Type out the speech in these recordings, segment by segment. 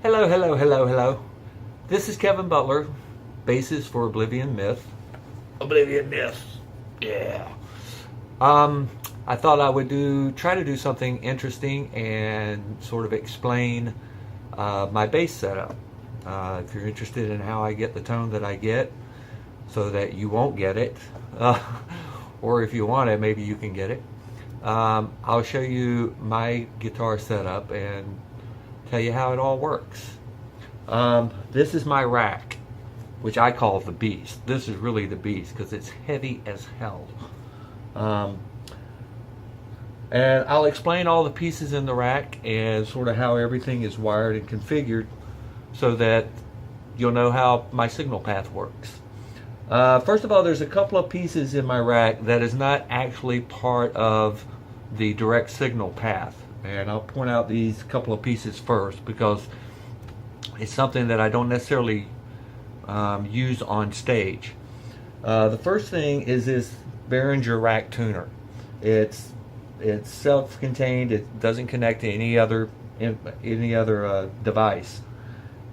Hello, hello, hello, hello. This is Kevin Butler, bassist for Oblivion Myth. Oblivion Myth. Yeah. I thought I would try to do something interesting and sort of explain my bass setup. If you're interested in how I get the tone that I get, so that you won't get it, or if you want it, maybe you can get it. I'll show you my guitar setup and tell you how it all works. This is my rack, which I call the beast. This is really the beast because it's heavy as hell. And I'll explain all the pieces in the rack and sort of how everything is wired and configured so that you'll know how my signal path works. First of all, there's a couple of pieces in my rack that is not actually part of the direct signal path. And I'll point out these couple of pieces first because it's something that I don't necessarily use on stage. The first thing is this Behringer rack tuner. It's self-contained. It doesn't connect to any other device.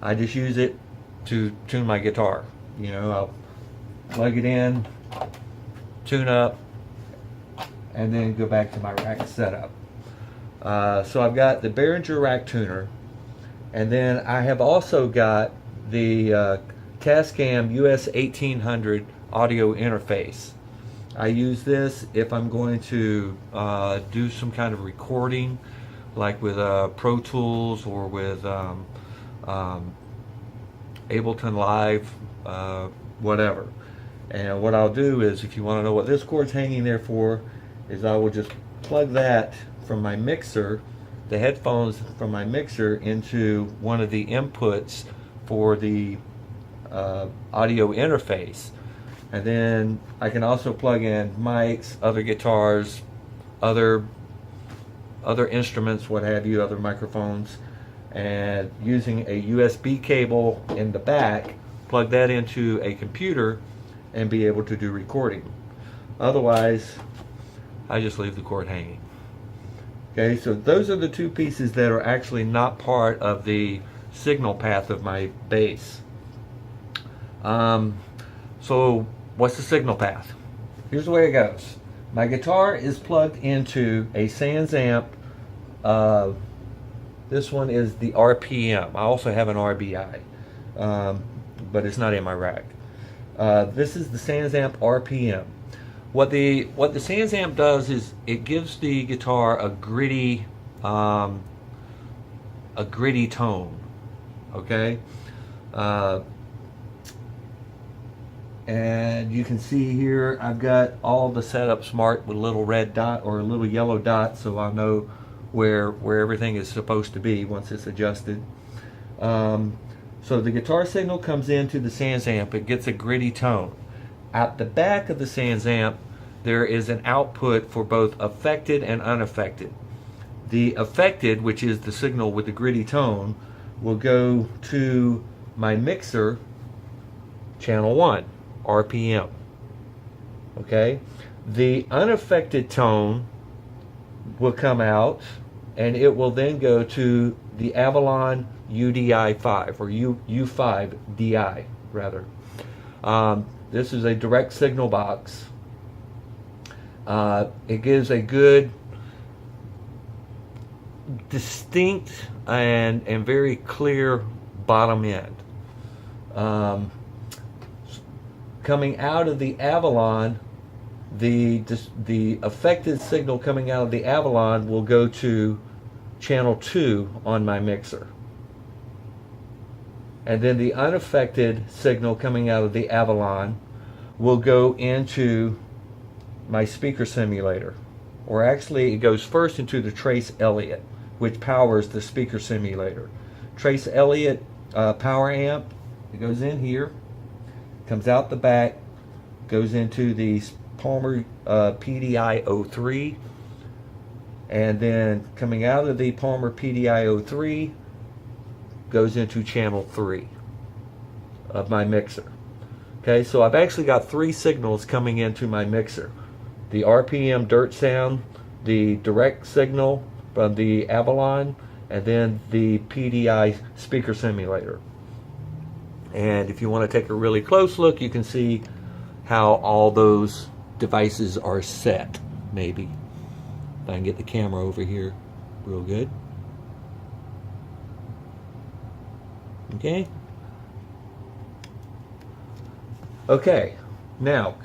I just use it to tune my guitar. You know, I'll plug it in, tune up, and then go back to my rack setup. So I've got the Behringer rack tuner, and then I have also got the Tascam US 1800 audio interface. I use this if I'm going to do some kind of recording, like with Pro Tools or with Ableton Live, whatever. And what I'll do is, if you want to know what this cord's hanging there for, is I will just plug that from my mixer, the headphones from my mixer, into one of the inputs for the audio interface. And then I can also plug in mics, other guitars, other instruments, what have you, other microphones, and using a USB cable in the back, plug that into a computer and be able to do recording. Otherwise, I just leave the cord hanging. Okay, so those are the two pieces that are actually not part of the signal path of my bass. So what's the signal path? Here's the way it goes. My guitar is plugged into a Sans amp. This one is the RPM. I also have an RBI, but it's not in my rack. This is the Sans amp RPM. What the Sans amp does is it gives the guitar a gritty tone. Okay. And you can see here I've got all the setups marked with a little red dot or a little yellow dot, so I'll know where everything is supposed to be once it's adjusted. So the guitar signal comes into the Sans amp. It gets a gritty tone. At the back of the Sans amp, there is an output for both affected and unaffected. The affected, which is the signal with the gritty tone, will go to my mixer, channel 1, RPM. Okay? The unaffected tone will come out, and it will then go to the Avalon UDI5, or U5DI, rather. This is a direct signal box. It gives a good, distinct, and very clear bottom end. Coming out of the Avalon, the affected signal coming out of the Avalon will go to channel 2 on my mixer. And then the unaffected signal coming out of the Avalon will go into my speaker simulator. Or actually, it goes first into the Trace Elliott, which powers the speaker simulator. Trace Elliott power amp, it goes in here, comes out the back, goes into the Palmer PDI-03, and then coming out of the Palmer PDI-03 goes into channel 3 of my mixer. Okay, so I've actually got 3 signals coming into my mixer. The RPM dirt sound, the direct signal from the Avalon, and then the PDI speaker simulator. And if you want to take a really close look, you can see how all those devices are set. Maybe if I can get the camera over here real good. Okay. Okay. Now,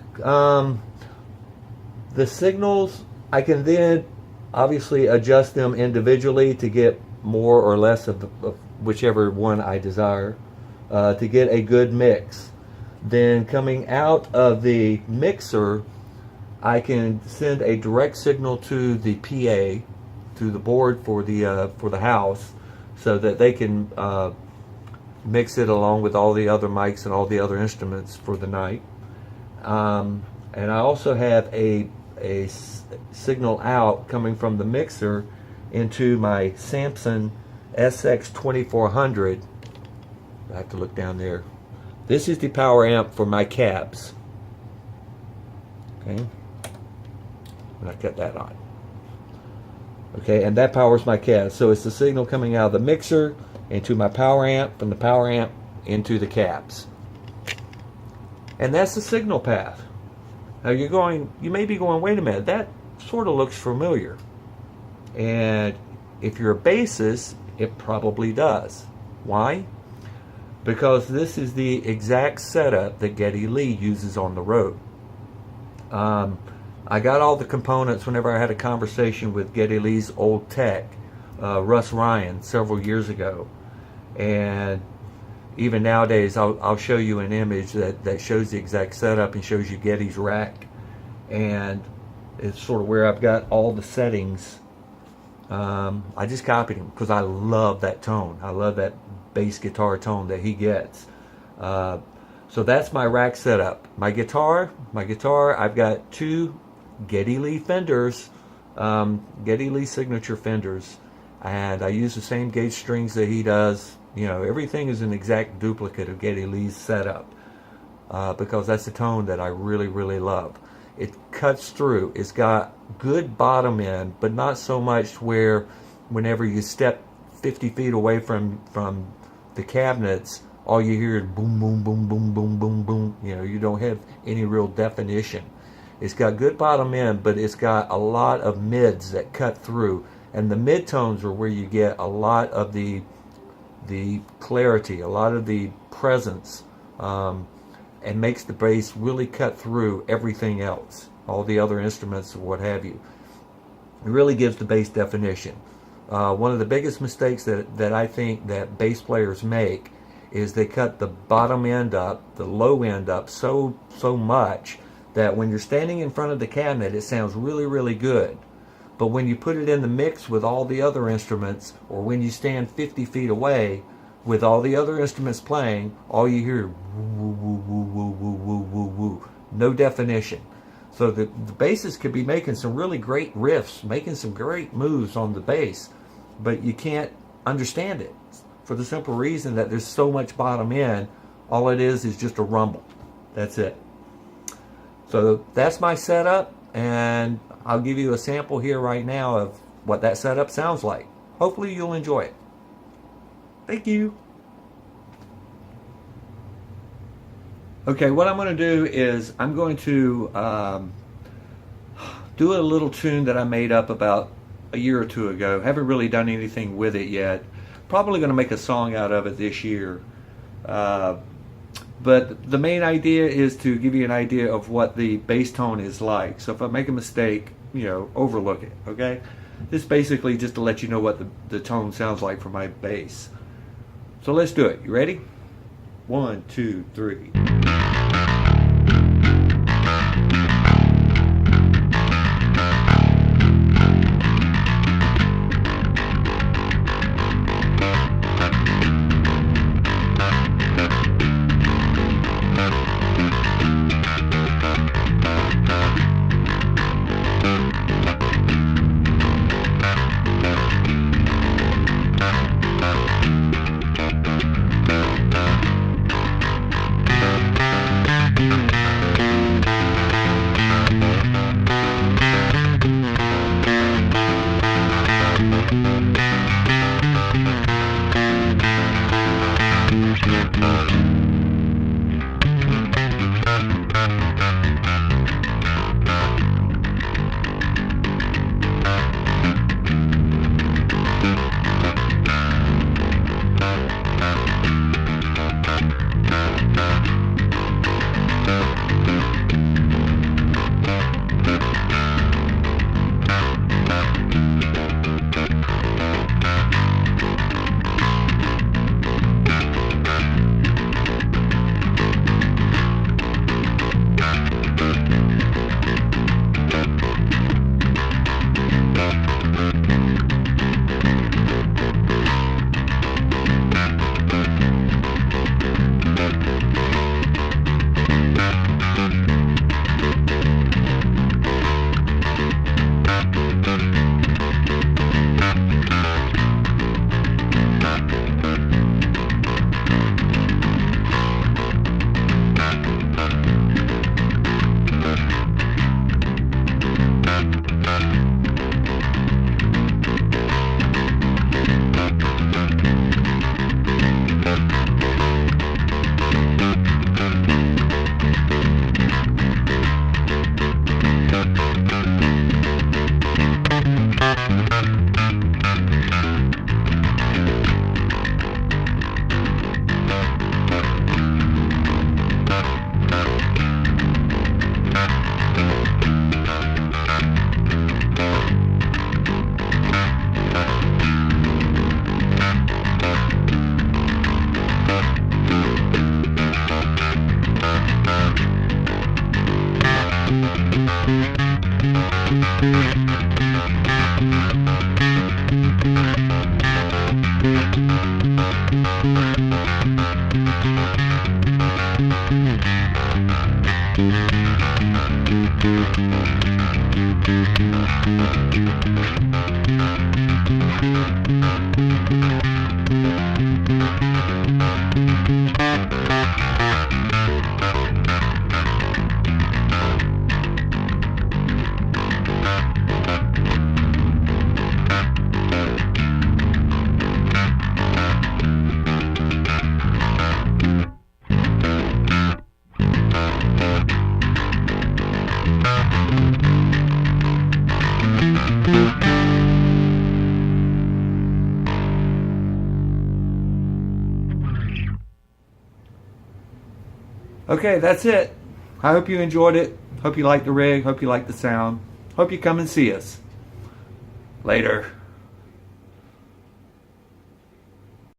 the signals, I can then obviously adjust them individually to get more or less of whichever one I desire, to get a good mix. Then coming out of the mixer, I can send a direct signal to the PA, to the board for the house, so that they can mix it along with all the other mics and all the other instruments for the night. And I also have a signal out coming from the mixer into my Samson SX2400. I have to look down there. This is the power amp for my cabs. Okay, and I cut that on. Okay, and that powers my cabs. So it's the signal coming out of the mixer into my power amp, from the power amp into the cabs. And that's the signal path. Now you may be going, wait a minute, that sort of looks familiar. And if you're a bassist, it probably does. Why? Because this is the exact setup that Geddy Lee uses on the road. I got all the components whenever I had a conversation with Geddy Lee's old tech, Russ Ryan, several years ago. And even nowadays, I'll show you an image that shows the exact setup and shows you Geddy's rack. And it's sort of where I've got all the settings. I just copied him because I love that tone. I love that bass guitar tone that he gets. So that's my rack setup. My guitar, I've got two Geddy Lee Fenders, Geddy Lee signature Fenders, and I use the same gauge strings that he does. You know, everything is an exact duplicate of Geddy Lee's setup, because that's the tone that I really, really love. It cuts through. It's got good bottom end, but not so much where whenever you step 50 feet away from the cabinets, all you hear is boom, boom, boom, boom, boom, boom, boom. You know, you don't have any real definition. It's got good bottom end, but it's got a lot of mids that cut through. And the mid-tones are where you get a lot of the clarity, a lot of the presence, and makes the bass really cut through everything else, all the other instruments or what have you. It really gives the bass definition. One of the biggest mistakes that I think that bass players make is they cut the bottom end up, the low end up so much that when you're standing in front of the cabinet, it sounds really, really good. But when you put it in the mix with all the other instruments, or when you stand 50 feet away with all the other instruments playing, all you hear is woo, woo, woo, woo, woo, woo, woo, woo. No definition. So the bassist could be making some really great riffs, making some great moves on the bass, but you can't understand it for the simple reason that there's so much bottom end. All it is just a rumble. That's it. So that's my setup, and I'll give you a sample here right now of what that setup sounds like. Hopefully you'll enjoy it. Thank you. Okay, what I'm going to do is I'm going to do a little tune that I made up about a year or two ago. Haven't really done anything with it yet. Probably going to make a song out of it this year. But the main idea is to give you an idea of what the bass tone is like. So if I make a mistake, you know, overlook it, okay? This is basically just to let you know what the tone sounds like for my bass. So let's do it. You ready? 1, 2, 3. Okay, that's it. I hope you enjoyed it. Hope you like the rig. Hope you like the sound. Hope you come and see us. Later.